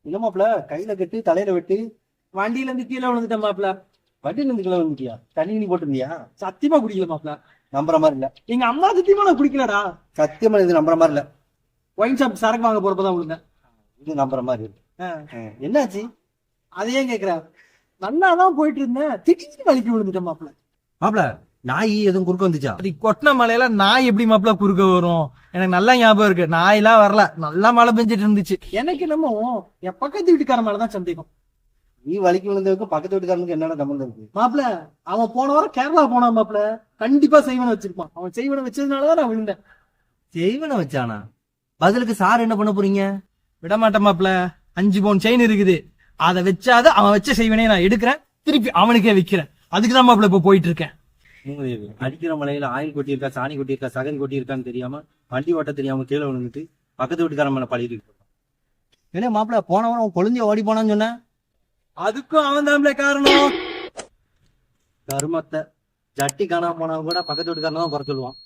இல்ல மாப்பிள, கையில கட்டு தலையில வெட்டு. வண்டியில இருந்து கீழே விழுந்துட்டேன் மாப்பிள. வண்டியில இருந்து கீழே வந்துட்டியா? தண்ணி நீ போட்டிருந்தியா? சத்தியமா குடிக்கல மாப்பிள. நம்புற மாதிரி இல்ல. எங்க அம்மா சத்தியமா நான் குடிக்கலடா. சத்தியமா இது நம்புற மாதிரி இல்ல. ஒயின் ஷாப் சரக்கு வாங்க போறப்பதான் விழுந்தேன். இது நம்புற மாதிரி இருக்கு. ஆ, என்னாச்சு அதை ஏன் கேக்குற? நல்லாதான் போயிட்டு இருந்தேன், திடீர்னு வலிக்கு விழுந்துட்டேன் மாப்பிள. மாப்பிள? நாய் எதுவும் குறுக்க வந்துச்சா? அப்படி கொட்டின மழையில நாய் எப்படி மாப்பிள குறுக்க வரும்? எனக்கு நல்லா ஞாபகம் இருக்கு, நாயெல்லாம் வரல, நல்லா மழை பெஞ்சிட்டு இருந்துச்சு. எனக்கு என்னமோ என் பக்கத்து வீட்டுக்கார மேலதான் சந்தேகம். நீ வலிக்கு விழுந்ததுக்கு பக்கத்து வீட்டுக்காரனுக்கு என்னென்ன சம்பந்தம் இருக்கு? மாப்பிள, அவன் போன வாரம் கேரளா போனான் மாப்பிள. கண்டிப்பா செய்வனை வச்சிருப்பான். அவன் செய்வனை வச்சதுனாலதான் நான் விழுந்தேன். செய்வன வச்சானா? பதிலுக்கு சார் என்ன பண்ண போறீங்க? விட மாட்டேன் மாப்பிள. 5 பவுன் செயின் இருக்குது, அதை வச்சாத அவன் வச்ச செய்வனே நான் எடுக்கிறேன், திருப்பி அவனுக்கே விக்கிறேன். அதுக்குதான் மாப்பிள இப்ப போயிட்டு இருக்கேன். அடிக்கிற மலையில ஆயில் கொட்டியிருக்கா, சாணி கொட்டியிருக்கா, சகன் கொட்டியிருக்கான்னு தெரியாம, வண்டி ஓட்ட தெரியாம கீழே விழுந்துட்டு பக்கத்து வீட்டுக்காரன் மேல பழி இருக்கு. ஏன்னா மாப்பிள, போன வாரம் அவன் கொழுந்திய ஓடி போனான்னு சொன்ன. அதுக்கும் அவன் தான் காரணம். கருமத்தை ஜட்டி காணாம போனவன் கூட பக்கத்து வீட்டுக்காரன் தான் குறை சொல்லுவான்.